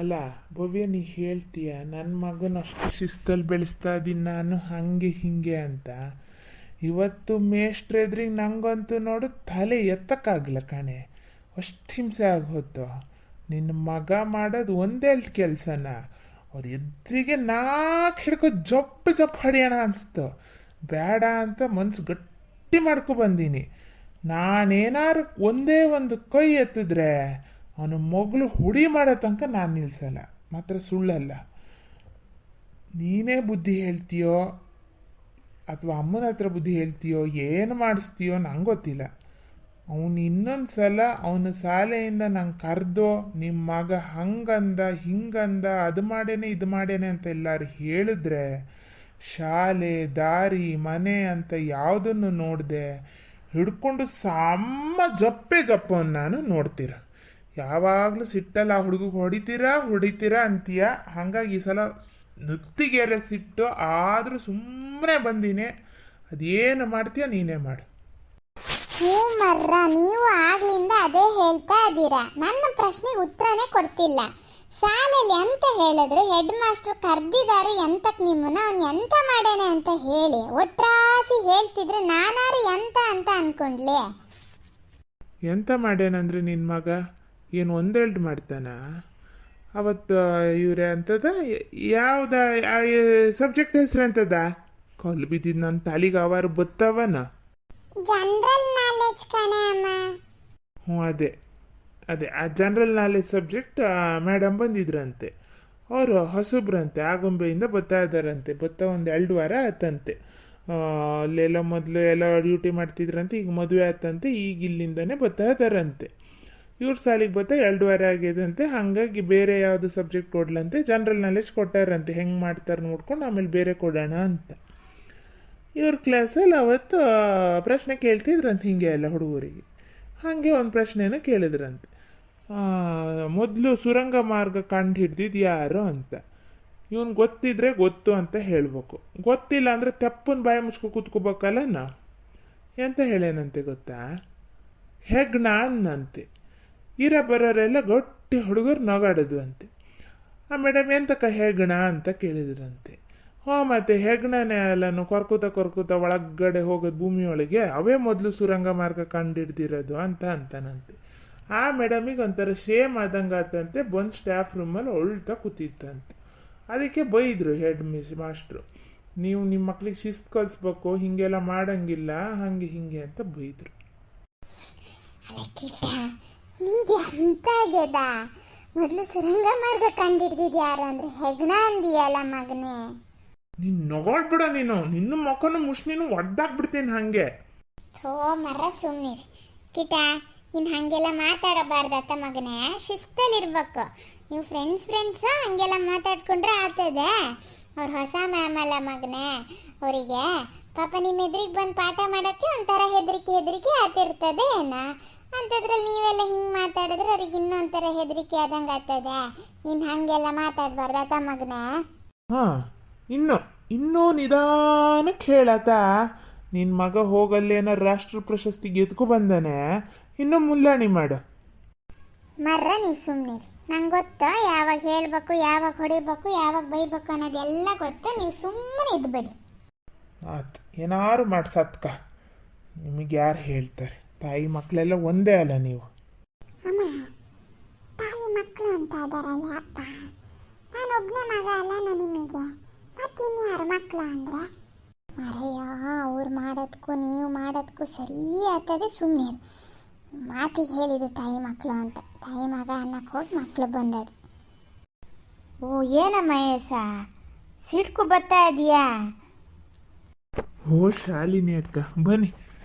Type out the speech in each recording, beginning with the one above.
ಅಲ್ಲ ಭವ್ಯ, ನೀ ಹೇಳ್ತೀಯ ನನ್ನ ಮಗನ ಅಷ್ಟು ಶಿಸ್ತಲ್ಲಿ ಬೆಳೆಸ್ತಾ ಇದ್ದೀನಿ ನಾನು ಹಂಗೆ ಹಿಂಗೆ ಅಂತ. ಇವತ್ತು ಮೇಷ್ಟ್ರ ಎದ್ರಿಗೆ ನಂಗಂತೂ ನೋಡು ತಲೆ ಎತ್ತಕ್ಕಾಗಲ್ಲ ಕಣೆ, ಅಷ್ಟು ಹಿಂಸೆ ಆಗೋತು. ನಿನ್ನ ಮಗ ಮಾಡೋದು ಒಂದೆರಡು ಕೆಲಸನ ಅವ್ರು ಎದುರಿಗೆ ನಾಲ್ಕು ಹಿಡ್ಕೊ ಜಪ್ ಹೊಡೆಯೋಣ ಅನಿಸ್ತು. ಬೇಡ ಅಂತ ಮನ್ಸು ಗಟ್ಟಿ ಮಾಡ್ಕೊ ಬಂದೀನಿ. ನಾನೇನಾರು ಒಂದೇ ಒಂದು ಕೈ ಎತ್ತಿದ್ರೆ ಅವನ ಮಗಳು ಹುಡಿ ಮಾಡೋ ತನಕ ನಾನು ನಿಲ್ಸಲ್ಲ, ಮಾತ್ರ ಸುಳ್ಳಲ್ಲ. ನೀನೇ ಬುದ್ಧಿ ಹೇಳ್ತೀಯೋ ಅಥವಾ ಅಮ್ಮನ ಹತ್ರ ಬುದ್ಧಿ ಹೇಳ್ತೀಯೋ ಏನು ಮಾಡಿಸ್ತೀಯೋ ನಂಗೆ ಗೊತ್ತಿಲ್ಲ. ಅವನು ಇನ್ನೊಂದು ಸಲ ಅವನ ಶಾಲೆಯಿಂದ ನಂಗೆ ಕರೆದೋ ನಿಮ್ಮ ಮಗ ಹಂಗಂದ ಹಿಂಗಂದ ಅದು ಮಾಡೇನೆ ಇದು ಮಾಡೇನೆ ಅಂತ ಎಲ್ಲರೂ ಹೇಳಿದ್ರೆ ಶಾಲೆ ದಾರಿ ಮನೆ ಅಂತ ಯಾವುದನ್ನು ನೋಡಿದೆ ಹಿಡ್ಕೊಂಡು ಸಮ್ಮ ಜಪ್ಪವನ್ನು ನಾನು ನೋಡ್ತೀರ. ಯಾವಾಗಲೂ ಸಿಟ್ಟಲ್ಲ ಆ ಹುಡುಗಿಗೆ ಹೊಡಿತೀರಾ ಅಂತೀಯ. ಹಾಗಾಗಿ ಈ ಸಲ ನುತ್ತಿಗೆರೆ ಸಿಟ್ಟು ಆದರೂ ಸುಮ್ಮನೆ ಬಂದೀನಿ. ಅದೇನು ಮಾಡ್ತೀಯ ನೀನೇ ಮಾಡು. ಹ್ಞೂ ಮರ್ರ, ನೀವು ಆಗ್ಲಿಂದ ಅದೇ ಹೇಳ್ತಾ ಇದ್ದೀರಾ. ನನ್ನ ಪ್ರಶ್ನೆಗೆ ಉತ್ತರನೇ ಕೊಡ್ತಿಲ್ಲ. ಶಾಲೆಯಲ್ಲಿ ಅಂತ ಹೇಳಿದ್ರು ಹೆಡ್ ಮಾಸ್ಟರ್ ಕರ್ದಿದ್ದಾರೆ ಎಂತಕ್ಕೆ ನಿಮ್ಮನ್ನ, ಅವ್ನು ಎಂತ ಮಾಡೇನೆ ಅಂತ ಹೇಳಿ ಒಟ್ರಾಸಿ ಹೇಳ್ತಿದ್ರೆ ನಾನಾರು ಎಂತ ಅಂತ ಅನ್ಕೊಂಡ್ಲೆ. ಎಂತ ಮಾಡೇನಂದ್ರೆ ನಿನ್ನ ಮಗ ಏನು ಒಂದೆರಡು ಮಾಡ್ತಾನ? ಅವತ್ತು ಇವ್ರೆ ಅಂತದ ಯಾವ್ದ ಸಬ್ಜೆಕ್ಟ್ ಹೆಸರು ಅಂತದ ಕಲ್ಲು ಬಿದ್ದಿದ್ದು ನನ್ನ ತಲೆಗೆ ಅವಾರು ಬತ್ತವನ. ಜನರಲ್ ನಾಲೆಡ್ಜ್ ಕಣೆ ಅಮ್ಮ. ಹ್ಞೂ ಅದೇ ಆ ಜನರಲ್ ನಾಲೆಡ್ಜ್ ಸಬ್ಜೆಕ್ಟ್ ಮೇಡಮ್ ಬಂದಿದ್ರಂತೆ. ಅವರು ಹೊಸಬ್ರಂತೆ, ಆಗುಂಬೆಯಿಂದ ಬರ್ತಾ ಇದ್ದಾರಂತೆ. ಒಂದು 2 ವಾರ ಆಯ್ತಂತೆ. ಅಲ್ಲೆಲ್ಲ ಮೊದಲು ಎಲ್ಲ ಡ್ಯೂಟಿ ಮಾಡ್ತಿದ್ರಂತೆ, ಈಗ ಮದುವೆ ಆಯ್ತಂತೆ, ಈಗ ಇಲ್ಲಿಂದನೇ ಬರ್ತಾ ಇದ್ದಾರಂತೆ. ಇವ್ರ ಸಾಲಿಗೆ ಬರ್ತಾ 2 ವಾರ ಆಗಿದಂತೆ. ಹಾಗಾಗಿ ಬೇರೆ ಯಾವುದು ಸಬ್ಜೆಕ್ಟ್ ಕೊಡ್ಲಂತೆ, ಜನರಲ್ ನಾಲೆಡ್ಜ್ ಕೊಟ್ಟಾರಂತೆ. ಹೆಂಗೆ ಮಾಡ್ತಾರೆ ನೋಡ್ಕೊಂಡು ಆಮೇಲೆ ಬೇರೆ ಕೊಡೋಣ ಅಂತ. ಇವ್ರ ಕ್ಲಾಸಲ್ಲಿ ಅವತ್ತು ಪ್ರಶ್ನೆ ಕೇಳ್ತಿದ್ರಂತೆ ಹಿಂಗೆ ಎಲ್ಲ ಹುಡುಗರಿಗೆ. ಹಾಗೆ ಒಂದು ಪ್ರಶ್ನೆನ ಕೇಳಿದ್ರಂತೆ, ಮೊದಲು ಸುರಂಗ ಮಾರ್ಗ ಕಂಡು ಹಿಡ್ದಿದ್ದು ಯಾರು ಅಂತ. ಇವನು ಗೊತ್ತಿದ್ರೆ ಗೊತ್ತು ಅಂತ ಹೇಳ್ಬೇಕು, ಗೊತ್ತಿಲ್ಲ ಅಂದರೆ ತೆಪ್ಪನ ಬಾಯಿ ಮುಚ್ಕೊ ಕೂತ್ಕೋಬೇಕಲ್ಲ ನಾ. ಎಂತ ಹೇಳೇನಂತೆ ಗೊತ್ತಾ? ಹೆಗ್ಣ ಅನ್ನಂತೆ. ಬರೋರೆಲ್ಲ ಗಟ್ಟಿ ಹುಡುಗರು ನಗಾಡೋದು ಅಂತೆ. ಆ ಮೇಡಮ್ ಎಂತಕ್ಕ ಹೆಗ್ಣ ಅಂತ ಕೇಳಿದ್ರಂತೆ. ಮತ್ತೆ ಹೆಗ್ಣನೇ ಅಲ್ಲನು ಕೊರ್ಕುತ ಒಳಗಡೆ ಹೋಗೋದು ಭೂಮಿಯೊಳಗೆ, ಅವೇ ಮೊದಲು ಸುರಂಗ ಮಾರ್ಗ ಕಂಡಿಡ್ದಿರೋದು ಅಂತಾನಂತೆ. ಆ ಮೇಡಮಿಗೆ ಒಂಥರ ಶೇಮ್ ಆದಂಗೆ ಆತಂತೆ. ಬಂದು ಸ್ಟಾಫ್ ರೂಮಲ್ಲಿ ಒಳ್ತಾ ಕೂತಿತ್ತಂತೆ. ಅದಕ್ಕೆ ಬೈದರು ಹೆಡ್ ಮಾಸ್ಟ್ರು, ನೀವು ನಿಮ್ಮ ಮಕ್ಳಿಗೆ ಶಿಸ್ತು ಕಲಿಸ್ಬೇಕು, ಹಿಂಗೆಲ್ಲ ಮಾಡಂಗಿಲ್ಲ ಹಂಗೆ ಹಿಂಗೆ ಅಂತ ಬೈದರು. ನಿಂಗೆ ಅಂತ ಆಗ್ಯದ? ಮೊದಲು ಸುರಂಗ ಮಾರ್ಗ ಕಂಡಿಡ್ದಿದ್ ಯಾರು ಅಂದ್ರೆ ಹೆಗ್ಣ ಅಂದಿಯಲ್ಲ ಮಗನೇ. ನೀನು ನೋಡ್ಬಿಡ, ನಿನ್ನ ಮಕ್ಕನು ಮುಷ್ಣಿನೂ ಒಡ್ದಾಕ್ಬಿಡ್ತೀನಿ ಹಂಗೆ. ಥೋ ಮರ ಸುಮ್ಮನಿರಿ ಕಿಟ, ಇನ್ನು ಹಾಗೆಲ್ಲ ಮಾತಾಡಬಾರ್ದತ್ತ ಮಗನೇ, ಶಿಸ್ತಲ್ಲಿರ್ಬೇಕು. ನೀವು ಫ್ರೆಂಡ್ಸ್ ಹಂಗೆಲ್ಲ ಮಾತಾಡ್ಕೊಂಡ್ರೆ ಆಗ್ತದೆ. ಅವ್ರು ಹೊಸ ಮ್ಯಾಮ್ ಅಲ್ಲ ಮಗನೇ, ಅವರಿಗೆ ಪಾಪ ನಿಮ್ಮ ಎದುರಿಗೆ ಬಂದು ಪಾಠ ಮಾಡೋಕ್ಕೆ ಒಂಥರ ಹೆದರಿಕೆ ಆಗ್ತಿರ್ತದೆ ಏನ. ಅಂಥದ್ರಲ್ಲಿ ನೀವೆಲ್ಲ ಹಿಂಗೆ ಮಾತಾಡಿದ್ರೆ ಅವ್ರಿಗೆ ಇನ್ನೊಂಥರ ಹೆದರಿಕೆ ಆದಂಗೆ ಆಗ್ತದೆ. ಇನ್ನು ಹಾಗೆಲ್ಲ ಮಾತಾಡಬಾರ್ದತ್ತ ಮಗನೇ. ಹಾಂ, ಇನ್ನೂ ನಿಧಾನಕ್ಕೆ ಹೇಳತ್ತ. ನಿನ್ನ ಮಗ ಹೋಗಲ್ಲೇನೋ ರಾಷ್ಟ್ರ ಪ್ರಶಸ್ತಿ ಗೆದ್ಕೊ ಬಂದಾನೆ, ಇನ್ನೂ ಮುಲ್ಲಾಣಿ ಮಾಡು. ಮರ್ರ ನೀವು ಸುಮ್ಮನಿರಿ, ನಂಗೆ ಗೊತ್ತಾ ಯಾವಾಗ ಹೇಳ್ಬೇಕು, ಯಾವಾಗ ಹೊಡಿಬೇಕು, ಯಾವಾಗ ಬೈಬೇಕು ಅನ್ನೋದೆಲ್ಲ ಗೊತ್ತಾ. ನೀವು ಸುಮ್ಮನೆ ಇದ್ಬೇಡಿ. ಆಯ್ತು, ಏನಾರು ಮಾಡ್ಸತ್ಕ, ನಿಮಗೆ ಯಾರು ಹೇಳ್ತಾರೆ? ತಾಯಿ ಮಕ್ಕಳೆಲ್ಲ ಒಂದೇ ಅಲ್ಲ ನೀವು. ಅಮ್ಮ, ತಾಯಿ ಮಕ್ಕಳು ಅಂತ ಇದಾರಲ್ಲ ಅಪ್ಪ, ನಾನೊಬ್ಬನೇ ಮಗ ಅಲ್ಲ ನಿಮಗೆ, ಮತ್ತಿನ್ಯಾರು ಮಕ್ಕಳು ಅಂದರೆ? ಮರೆಯ ಅವ್ರು ಮಾಡೋದಕ್ಕೂ ನೀವು ಮಾಡೋದಕ್ಕೂ ಸರಿ ಆಗ್ತದೆ. ಸುಮ್ಮನೆ ಮಾತಿಗೆ ಹೇಳಿದ್ದು ತಾಯಿ ಮಕ್ಕಳು ಅಂತ. ತಾಯಿ ಮಗ ಅನ್ನಕ್ಕೆ ಹೋಗಿ ಮಕ್ಕಳು ಬಂದದು. ಓ ಏನಮ್ಮ ಏಸ ಸಿಡ್ಕು ಬರ್ತಾ ಇದೆಯಾ? ಓ ಶಾಲಿನಿ ಅಕ್ಕ, ಬನ್ನಿ.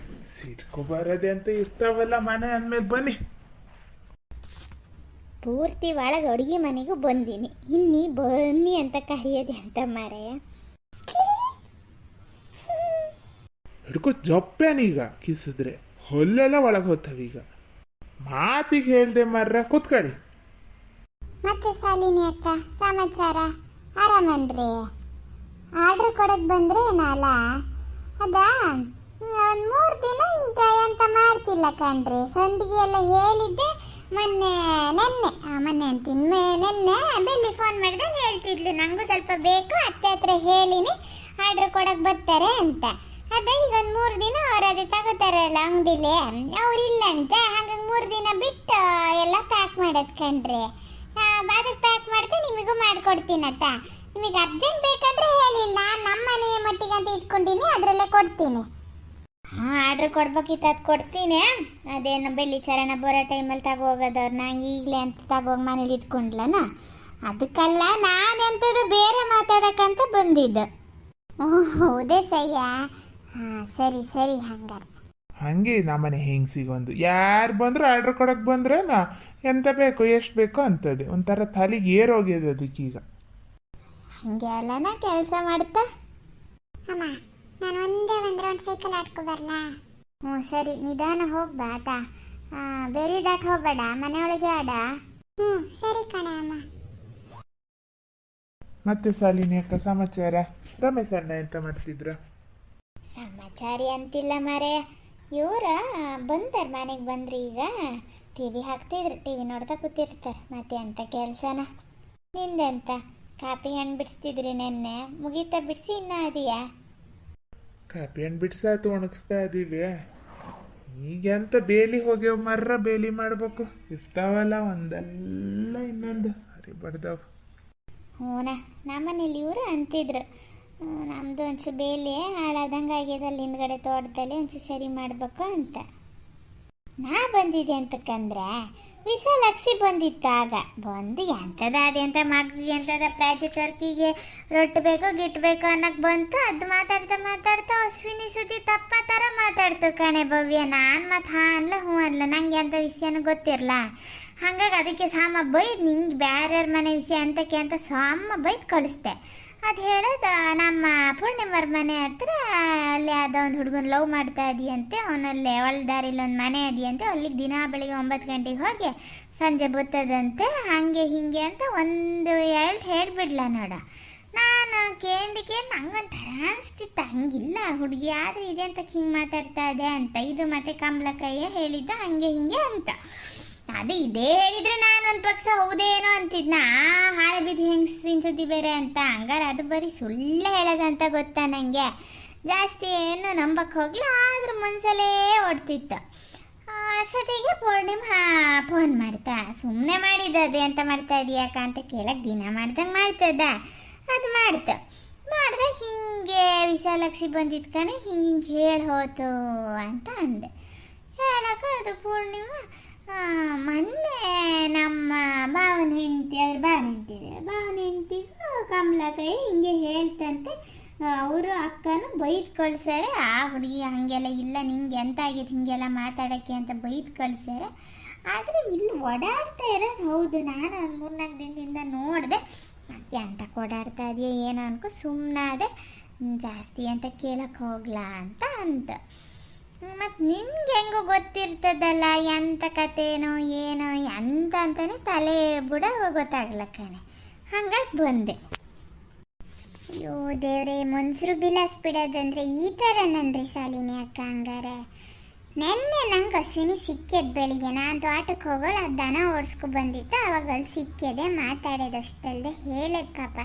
ಸಿಡ್ಕೊ ಬರೋದೆ ಅಂತ ಇರ್ತಾವಲ್ಲ ಮನೆ ಅಂದ್ಮೇಲೆ ಬನ್ನಿ. ಪೂರ್ತಿ ಒಳಗೆ ಅಡುಗೆ ಮನೆಗೂ ಬಂದೀನಿ, ಇನ್ನಿ ಬನ್ನಿ ಅಂತ ಕರೆಯೋದೆ ಅಂತ ಮಾರಾಯ. ಹಿಡ್ಕೊ ಜಪ್ಪೇನೀಗ ಕಿಸಿದ್ರೆ ಹೊಲ್ಲೆಲ್ಲ ಒಳಗೆ ಹೋಗ್ತಾವೀಗ. ಮಾತಿಗೆ ಹೇಳ್ದೆ ಮರ್ರ, ಕೂತ್ಕೊಳ್ಳಿ. ಮತ್ತೆ ಶಾಲಿನಿ ಅಕ್ಕ ಸಮಾಚಾರ ಆರಾಮನ್ರಿ? ಆರ್ಡ್ರ್ ಕೊಡೋದು ಬಂದ್ರೆ ಏನಲ್ಲ ಅದಾ, ಒಂದು 3 ದಿನ ಈಗ ಎಂತ ಮಾಡ್ತಿಲ್ಲ ಕಣ್ರಿ. ಸಂಡಿಗೆ ಎಲ್ಲ ಹೇಳಿದ್ದೆ ಮೊನ್ನೆ ಅಂತೀನಿ ನೆನ್ನೆ ಬೆಳ್ಳಿ ಫೋನ್ ಮಾಡಿದಾಗ ಹೇಳ್ತಿದ್ಲು ನಂಗೂ ಸ್ವಲ್ಪ ಬೇಕು ಅತ್ತೆ ಹತ್ರ ಹೇಳಿನಿ ಆರ್ಡ್ರ್ ಕೊಡಕ್ಕೆ ಬರ್ತಾರೆ ಅಂತ. ಅದೇ ಈಗ ಒಂದು 3 ದಿನ ಅವ್ರು ಅದೇ ತಗೋತಾರಲ್ಲ ಅಂಗಡಿಲಿ ಅವ್ರಿಲ್ಲಂತೆ. ಹಾಗಾಗಿ 3 ದಿನ ಬಿಟ್ಟು ಎಲ್ಲ ಪ್ಯಾಕ್ ಮಾಡೋದು ಕಣ್ರಿ. ಅದಕ್ಕೆ ಪ್ಯಾಕ್ ಮಾಡ್ದೆ ನಿಮಗೂ ಮಾಡಿಕೊಡ್ತೀನತ್ತ. ನಿಮಗೆ ಅರ್ಜೆಂಟ್ ಬೇಕಾದ್ರೆ ಹೇಳಿಲ್ಲ, ನಮ್ಮ ಮನೆಯ ಮಟ್ಟಿಗೆ ಅಂತ ಇಟ್ಕೊಂಡಿನಿ, ಅದರಲ್ಲೇ ಕೊಡ್ತೀನಿ. ಹಾಂ ಆರ್ಡ್ರ್ ಕೊಡ್ಬೇಕಿತ್ತು, ಅದು ಕೊಡ್ತೀನಿ. ಅದೇನು ಬೆಳ್ಳಿ ಚರಣ ಬರೋ ಟೈಮಲ್ಲಿ ತಗೋಗೋದವ್ರು ನಂಗೆ ಈಗಲೇ ಅಂತ ತಗೋಗಿ ಮನೇಲಿ ಇಟ್ಕೊಂಡ್ಲನ, ಅದಕ್ಕಲ್ಲ ನಾನೆಂಥದ್ದು ಬೇರೆ ಮಾತಾಡೋಕ್ಕಂತ ಬಂದಿದ್ದು. ಓಹ್ ಹೌದೇ ಸಯ್ಯ. ಹಾಂ ಸರಿ ಸರಿ ಹಂಗಾರೆ. ಹಂಗೆ ನಮ್ಮನೆ ಹೆಂಗ್ಸಿಗೊಂದು ಯಾರು ಬಂದರೂ ಆರ್ಡ್ರ್ ಕೊಡಕ್ಕೆ ಬಂದ್ರೆ ಎಂತ ಬೇಕು ಎಷ್ಟು ಬೇಕೋ ಅಂತದೆ. ಒಂಥರ ತಲೆಗೆ ಏರೋಗ್ಯದ ಅದಕ್ಕೀಗ. ಹಂಗೆ ಅಲ್ಲನ ಕೆಲಸ ಮಾಡ್ತಾ. ಅಮ್ಮ ನಾನು ಒಂದೇ ಒಂದು ರೌಂಡ್ ಸೈಕಲ್ ಆಡ್ಕೊ ಬರಲಾ? ಹ್ಞೂ ಸರಿ, ನಿಧಾನ ಹೋಗ್ಬಾ ಆತ. ಬೇರೆ ದಾಟ್ ಹೋಗ್ಬೇಡ, ಮನೆಯೊಳಗೆ ಆಡ. ಹ್ಞೂ ಸರಿ ಕಣ ಅಮ್ಮ. ಮತ್ತೆ ಶಾಲಿನಿ ಅಕ್ಕ ಸಮಾಚಾರ? ರಮೇಶ್ ಅಣ್ಣ ಎಂತ ಮಾಡ್ತಿದ್ರ? ಸಮಾಚಾರಿ ಅಂತಿಲ್ಲ ಮಾರೇ, ಇವರ ಬಂದಾರ ಮನೆಗೆ ಬಂದ್ರಿ. ಈಗ ಟಿವಿ ಹಾಕ್ತಿದ್ರು, ಟಿವಿ ನೋಡ್ತಾ ಕೂತಿರ್ತಾರೆ. ಮತ್ತೆ ಅಂತ ಕೆಲಸನ ನಿಂದೆಂತ? ಕಾಪಿ ಹಣ್ಣು ಬಿಡಿಸ್ತಿದ್ರಿ ನೆನ್ನೆ, ಮುಗೀತಾ ಬಿಡಿಸಿ ಇನ್ನೂ ಅದೆಯಾ? ಕಾಪಿ ಹಣ್ಣು ಬಿಡ್ಸಾತು ಒಣಗಿಸ್ತಾ ಇದೀವಿ. ಈಗೆಂತ ಬೇಲಿ ಹೋಗ್ಯವ, ಮರ್ರ ಬೇಲಿ ಮಾಡ್ಬೇಕು ಇರ್ತಾವಲ್ಲ ಒಂದಲ್ಲ ಇನ್ನೊಂದು ಹರಿ ಬಡ್ದವ. ಹ್ಞೂನ ನಮ್ಮನೇಲಿ ಇವರು ಅಂತಿದ್ರು, ನಮ್ಮದು ಒಂಚೂರು ಬೇಲಿ ಹಾಳಾದಂಗೆ ಆಗ್ಯದಲ್ಲಿ ಹಿಂದ್ಗಡೆ ತೋಟದಲ್ಲಿ ಒಂಚೂರು ಸರಿ ಮಾಡಬೇಕು ಅಂತ. ನಾ ಬಂದಿದ್ದೆ ಅಂತಕ್ಕಂದ್ರೆ ವಿಶಾಲಾಕ್ಷಿ ಬಂದಿತ್ತು. ಆಗ ಬಂದು ಎಂಥದ ಅದೆಂತ ಮಗಿಗೆ ಎಂಥದ ಪ್ರಾಜೆಕ್ಟ್ ವರ್ಕಿಗೆ ರೊಟ್ಟಿ ಬೇಕೋ ಗಿಟ್ಟು ಬೇಕೋ ಅನ್ನೋಕ್ಕೆ ಬಂತು. ಅದು ಮಾತಾಡ್ತಾ ಅಶ್ವಿನಿ ಸುದ್ದಿ ತಪ್ಪ ಥರ ಮಾತಾಡ್ತು ಕಣೆ ಭವ್ಯ. ನಾನು ಮತ್ತು ಹಾಂ ಅನ್ಲ ಹ್ಞೂ ಅನ್ಲ, ನಂಗೆ ಎಂಥ ವಿಷಯನೂ ಗೊತ್ತಿರಲ್ಲ. ಹಾಗಾಗಿ ಅದಕ್ಕೆ ಸಾಮ ಬೈದು ನಿಂಗೆ ಬ್ಯಾರ್ಯಾರ ಮನೆ ವಿಷಯ ಅಂತಕ್ಕೆ ಅಂತ ಸಾಮ ಬೈದು ಕಳಿಸ್ದೆ. ಅದು ಹೇಳೋದು ನಮ್ಮ ಪೂರ್ಣಿಮರ ಮನೆ ಹತ್ರ ಅಲ್ಲಿ ಯಾವುದೋ ಒಂದು ಹುಡುಗನ ಲವ್ ಮಾಡ್ತಾ ಇದೆಯಂತೆ, ಅವನಲ್ಲಿ ಅವಳ ದಾರಿಲಿ ಒಂದು ಮನೆ ಇದೆಯಂತೆ, ಅಲ್ಲಿಗೆ ದಿನ ಬೆಳಿಗ್ಗೆ 9 ಗಂಟೆಗೆ ಹೋಗಿ ಸಂಜೆ ಬರ್ತದಂತೆ, ಹಾಗೆ ಹೀಗೆ ಅಂತ 1-2 ಹೇಳಿಬಿಡ್ಲ ನೋಡ. ನಾನು ಕೇಳಿ ನಂಗೊಂಥರ ಅನಿಸ್ತಿತ್ತು, ಹಂಗಿಲ್ಲ ಹುಡುಗಿ ಆದರೆ ಇದೆ ಅಂತ ಹಿಂಗೆ ಮಾತಾಡ್ತಾ ಇದೆ ಅಂತ. ಇದು ಮತ್ತೆ ಕಮಲಕ್ಕಯ್ಯ ಹೇಳಿದ್ದ ಹಂಗೆ ಹಿಂಗೆ ಅಂತ. ಅದೇ ಇದೇ ಹೇಳಿದ್ರೆ ನಾನೊಂದು ಪಕ್ಷ ಹೌದೇನೋ ಅಂತಿದ್ನ, ಹಾಳೆ ಬಿದ್ದು ಹೆಂಗೆ ಸುದ್ದಿ ಬೇರೆ ಅಂತ. ಹಂಗಾರೆ ಅದು ಬರೀ ಸುಳ್ಳು ಹೇಳೋದಂತ ಗೊತ್ತಾ ನನಗೆ. ಜಾಸ್ತಿ ಏನು ನಂಬಕ್ಕೆ ಹೋಗ್ಲ, ಆದ್ರೆ ಮನಸಲ್ಲೇ ಓಡ್ತಿತ್ತು. ಅಷ್ಟೊತ್ತಿಗೆ ಪೂರ್ಣಿಮಾ ಫೋನ್ ಮಾಡ್ತಾ, ಸುಮ್ಮನೆ ಮಾಡಿದ್ದದೆ ಅಂತ ಮಾಡ್ತಾ ಇದೀಯಾಕ ಅಂತ ಕೇಳಕ್ಕೆ, ದಿನ ಮಾಡ್ದಂಗೆ ಮಾಡ್ತದ. ಅದು ಮಾಡ್ದೆ ಹಿಂಗೆ ವಿಶಾಲಾಕ್ಷಿ ಬಂದಿದ್ದು ಕಣೆ, ಹಿಂಗೆ ಹೇಳಿ ಹೋತು ಅಂತ ಅಂದೆ. ಹೇಳಕ್ಕ ಅದು ಪೂರ್ಣಿಮಾ ಮೊನ್ನೆ ನಮ್ಮ ಭಾವನ ಹೆಂಡತಿಗೂ ಕಮಲಕ್ಕಯ್ಯ ಹಿಂಗೆ ಹೇಳ್ತಂತೆ, ಅವರು ಅಕ್ಕನೂ ಬೈದು ಕಳ್ಸಾರೆ. ಆ ಹುಡುಗಿ ಹಾಗೆಲ್ಲ ಇಲ್ಲ, ನಿಂಗೆ ಎಂತ ಆಗಿತ್ತು ಹಿಂಗೆಲ್ಲ ಮಾತಾಡೋಕ್ಕೆ ಅಂತ ಬೈದು ಕಳ್ಸಾರೆ. ಆದರೆ ಇಲ್ಲಿ ಓಡಾಡ್ತಾ ಇರೋದು ಹೌದು. ನಾನು ಒಂದು 3-4 ದಿನದಿಂದ ನೋಡಿದೆ. ಮತ್ತೆ ಅಂತ ಓಡಾಡ್ತಾ ಇದೆಯಾ ಏನೋ ಅನ್ಕೊ ಸುಮ್ಮನಾದೆ, ಜಾಸ್ತಿ ಅಂತ ಕೇಳಕ್ಕೆ ಹೋಗ್ಲಾ ಅಂತ ಅಂದ. ಮತ್ತು ನಿಮ್ಗೆ ಹೆಂಗೋ ಗೊತ್ತಿರ್ತದಲ್ಲ ಎಂಥ ಕಥೆನೋ ಏನೋ ಎಂತ ಅಂತಾನೆ ತಲೆ ಬುಡ ಗೊತ್ತಾಗಲ್ಲ ಕಣೆ. ಹಂಗಾಗಿ ಬಂದೆ. ಅಯ್ಯೋ ದೇವ್ರೆ, ಮನ್ಸರು ಬಿಲಾಸ್ ಬಿಡೋದಂದ್ರೆ ಈ ಥರ ನನ್ರಿ ಶಾಲಿನಿ ಅಕ್ಕ. ಹಂಗಾರೆ ನೆನ್ನೆ ನಂಗೆ ಅಶ್ವಿನಿ ಸಿಕ್ಕಿದ್ ಬೆಳಿಗ್ಗೆ. ನಾನು ತೋಟಕ್ಕೆ ಹೋಗೋಳು, ಅದು ದನ ಓಡಿಸ್ಕೊ ಬಂದಿತ್ತು. ಅವಾಗ ಅಲ್ಲಿ ಸಿಕ್ಕಿದೆ, ಮಾತಾಡೋದಷ್ಟಲ್ಲದೆ ಹೇಳೋದು ಪಾಪ.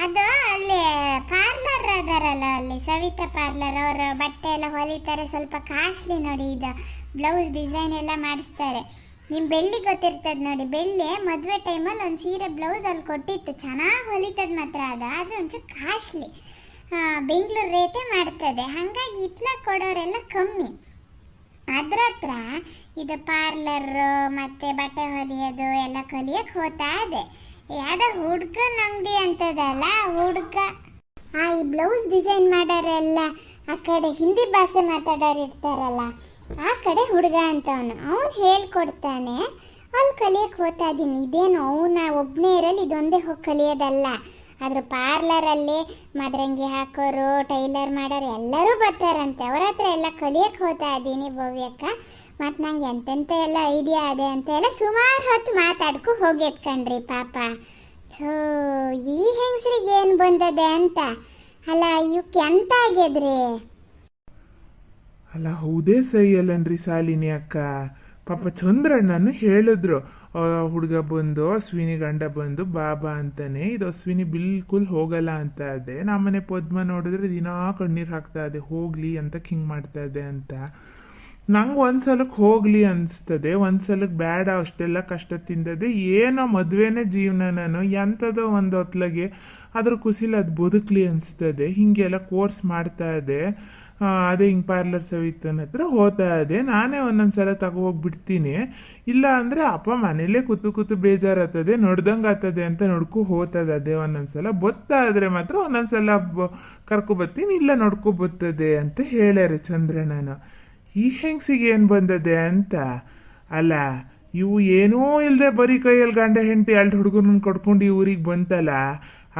ಅದು ಅಲ್ಲಿ ಪಾರ್ಲರ್ ಅದಾರಲ್ಲ, ಅಲ್ಲಿ ಸವಿತಾ ಪಾರ್ಲರ್, ಅವರು ಬಟ್ಟೆ ಎಲ್ಲ ಹೊಲಿತಾರೆ, ಸ್ವಲ್ಪ ಕಾಸ್ಟ್ಲಿ ನೋಡಿ. ಇದು ಬ್ಲೌಸ್ ಡಿಸೈನ್ ಎಲ್ಲ ಮಾಡಿಸ್ತಾರೆ. ನಿಮ್ಮ ಬೆಳ್ಳಿ ಗೊತ್ತಿರ್ತದೆ ನೋಡಿ, ಬೆಳ್ಳಿ ಮದುವೆ ಟೈಮಲ್ಲಿ ಒಂದು ಸೀರೆ ಬ್ಲೌಸ್ ಅಲ್ಲಿ ಕೊಟ್ಟಿತ್ತು, ಚೆನ್ನಾಗಿ ಹೊಲಿತದ ಮಾತ್ರ. ಅದು ಆದರೆ ಒಂಚೂರು ಕಾಸ್ಟ್ಲಿ, ಬೆಂಗಳೂರು ರೇಟೇ ಮಾಡ್ತದೆ. ಹಾಗಾಗಿ ಇತ್ಲ ಕೊಡೋರೆಲ್ಲ ಕಮ್ಮಿ. ಅದ್ರ ಹತ್ರ ಇದು ಪಾರ್ಲರು ಮತ್ತು ಬಟ್ಟೆ ಹೊಲಿಯೋದು ಎಲ್ಲ ಕಲಿಯೋಕ್ಕೆ ಹೋಗ್ತಾ ಇದೆ. ಯಾವುದೋ ಹುಡುಗನ ಅಂಗಡಿ ಅಂತದಲ್ಲ, ಹುಡುಗ ಈ ಬ್ಲೌಸ್ ಡಿಸೈನ್ ಮಾಡೋರೆಲ್ಲ ಆ ಕಡೆ ಹಿಂದಿ ಭಾಷೆ ಮಾತಾಡೋರು ಇರ್ತಾರಲ್ಲ, ಆ ಕಡೆ ಹುಡುಗ ಅಂತ ಅವನು ಹೇಳ್ಕೊಡ್ತಾನೆ. ಅಲ್ಲಿ ಕಲಿಯೋಕ್ಕೆ ಹೋಗ್ತಾ ಇದ್ದೀನಿ. ಇದೇನು ಅವನ ಒಬ್ಬನೇ ಇರಲಿ, ಇದೊಂದೇ ಹೋಗಿ ಕಲಿಯೋದಲ್ಲ. ಅದ್ರ ಪಾರ್ಲರಲ್ಲಿ ಮದರಂಗಿ ಹಾಕೋರು, ಟೈಲರ್ ಮಾಡೋರು ಎಲ್ಲರೂ ಬರ್ತಾರಂತೆ. ಅವ್ರ ಹತ್ರ ಎಲ್ಲ ಕಲಿಯೋಕ್ಕೆ ಹೋಗ್ತಾ ಇದ್ದೀನಿ ಭವ್ಯಕ್ಕ. ಮತ್ತು ನಂಗೆ ಎಂತೆಂಥ ಎಲ್ಲ ಐಡಿಯಾ ಇದೆ ಅಂತ ಎಲ್ಲ ಸುಮಾರು ಹೊತ್ತು ಮಾತಾಡ್ಕೊ ಹೋಗ್ಯತ್ ಕಣ್ರಿ ಪಾಪ. ಥೋ, ಈ ಹೆಂಗಸ್ರಿಗೆ ಏನು ಬಂದದೆ ಅಂತ ಅಲ್ಲ, ಇವಕ್ಕೆ ಎಂತ ಆಗ್ಯದ್ರಿ? ಅಲ್ಲ ಹೌದೇ ಸೈ ಅಲ್ಲನ್ರಿ ಶಾಲಿನಿ ಅಕ್ಕ. ಪಾಪ ಚಂದ್ರಣ್ಣನು ಹೇಳಿದ್ರು, ಹುಡುಗ ಬಂದು ಅಶ್ವಿನಿ ಗಂಡ ಬಂದು ಬಾಬಾ ಅಂತಾನೆ, ಇದು ಅಶ್ವಿನಿ ಬಿಲ್ಕುಲ್ ಹೋಗಲ್ಲ ಅಂತ ಇದೆ. ನಮ್ಮನೆ ಪದ್ಮ ನೋಡಿದ್ರೆ ದಿನಾ ಕಣ್ಣೀರು ಹಾಕ್ತಾ ಇದೆ, ಹೋಗ್ಲಿ ಅಂತ ಹಿಂಗೆ ಮಾಡ್ತಾ ಇದೆ ಅಂತ. ನಂಗೆ ಒಂದ್ಸಲಕ್ಕೆ ಹೋಗ್ಲಿ ಅನಿಸ್ತದೆ, ಒಂದ್ಸಲಕ್ಕೆ ಬೇಡ, ಅಷ್ಟೆಲ್ಲ ಕಷ್ಟ ತಿಂದದೆ, ಏನೋ ಮದುವೆನೇ ಜೀವನ, ನಾನು ಎಂಥದೋ ಒಂದು ಹೊತ್ಲಗೆ ಅದ್ರ ಕುಸಿಲ್ ಅದು ಬದುಕಲಿ ಅನಿಸ್ತದೆ. ಹೀಗೆಲ್ಲ ಕೋರ್ಸ್ ಮಾಡ್ತಾ ಇದೆ. ಅದೇ ಹಿಂಗೆ ಪಾರ್ಲರ್ ಸವಿತನ ಹತ್ರ ಹೋಗ್ತಾ ಇದೆ. ನಾನೇ ಒಂದೊಂದ್ಸಲ ಹೋಗ್ಬಿಡ್ತೀನಿ. ಇಲ್ಲ ಅಂದರೆ ಅಪ್ಪ ಮನೇಲೇ ಕೂತು ಬೇಜಾರಾಗ್ತದೆ, ನೋಡ್ದಂಗೆ ಆಗ್ತದೆ ಅಂತ ನೋಡ್ಕೊ ಹೋಗ್ತದೆ. ಅದೇ ಒಂದೊಂದ್ಸಲ ಬತ್ತಾದರೆ ಮಾತ್ರ ಒಂದೊಂದ್ಸಲ ಕರ್ಕೊಬತ್ತೀನಿ, ಇಲ್ಲ ನೋಡ್ಕೊ ಬರ್ತದೆ ಅಂತ ಹೇಳ್ಯಾರೆ ಚಂದ್ರಣ್ಣನ. ಈ ಹೆಂಗ್ಸಿಗೆ ಏನು ಬಂದದೆ ಅಂತ. ಅಲ್ಲ, ಇವು ಏನೂ ಇಲ್ಲದೆ ಬರೀ ಕೈಯಲ್ಲಿ ಗಂಡ ಹೆಂಡತಿ 2 ಹುಡುಗರನ್ನ ಕೊಡ್ಕೊಂಡು ಈ ಊರಿಗೆ ಬಂತಲ್ಲ,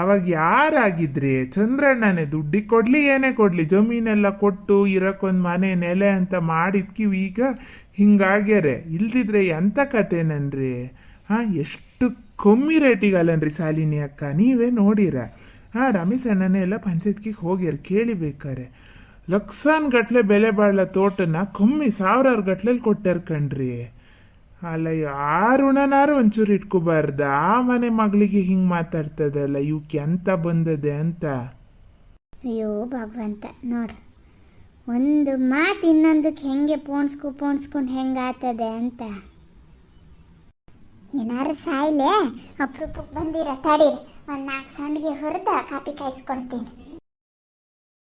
ಅವಾಗ ಯಾರಾಗಿದ್ರಿ? ಚಂದ್ರಣ್ಣನೇ ದುಡ್ಡಿಗೆ ಕೊಡ್ಲಿ ಏನೇ ಕೊಡ್ಲಿ, ಜಮೀನೆಲ್ಲ ಕೊಟ್ಟು ಇರಕ್ಕೊಂದು ಮನೆ ನೆಲೆ ಅಂತ ಮಾಡಿದ್ಕಿವು ಈಗ ಹಿಂಗಾಗ್ಯಾರೆ. ಇಲ್ದಿದ್ರೆ ಎಂಥ ಕತೆನನ್ರಿ. ಎಷ್ಟು ಕಮ್ಮಿ ರೇಟಿಗೆ ಅಲ್ಲನ್ರಿ ಶಾಲಿನಿ ಅಕ್ಕ, ನೀವೇ ನೋಡಿರ. ರಮೇಶ್ ಅಣ್ಣನೇ ಎಲ್ಲ ಪಂಚಾಯತ್ಗೆ ಹೋಗ್ಯಾರ, ಕೇಳಿಬೇಕಾರೆ ಲಕ್ಷಾನ್ ಗಟ್ಲೆ ಬೆಲೆ ಬಾಳ ತೋಟನ ಕಮ್ಮಿ 1000 ಗಟ್ಲೆಲಿ ಕೊಟ್ಟಾರ ಕಣ್ರಿ. ಅಲ್ಲ, ಆ ಋಣನಾರು ಒಂಚೂರು ಇಟ್ಕೋಬಾರ್ದ? ಆ ಮನೆ ಮಗಳಿಗೆ ಹಿಂಗೆ ಮಾತಾಡ್ತದಲ್ಲ, ಇವಕ್ಕೆ ಎಂತ ಬಂದದೆ ಅಂತ. ಅಯ್ಯೋ ಭಗವಂತ, ನೋಡ್ರಿ ಒಂದು ಮಾತು ಇನ್ನೊಂದಕ್ಕೆ ಹೆಂಗೆ ಪೋಣಿಸ್ಕೊಂಡು ಹೆಂಗೆ ಆತದೆ ಅಂತ. ಏನಾರು ಸಾಯ್ಲೆ, ಅಪರೂಪಕ್ಕೆ ಬಂದಿರ, ತಡೀರಿ ಒಂದು 4 ಸಂಡಿಗೆ ಹುರಿದ ಕಾಪಿ ಕಾಯಿಸ್ಕೊಡ್ತೀನಿ.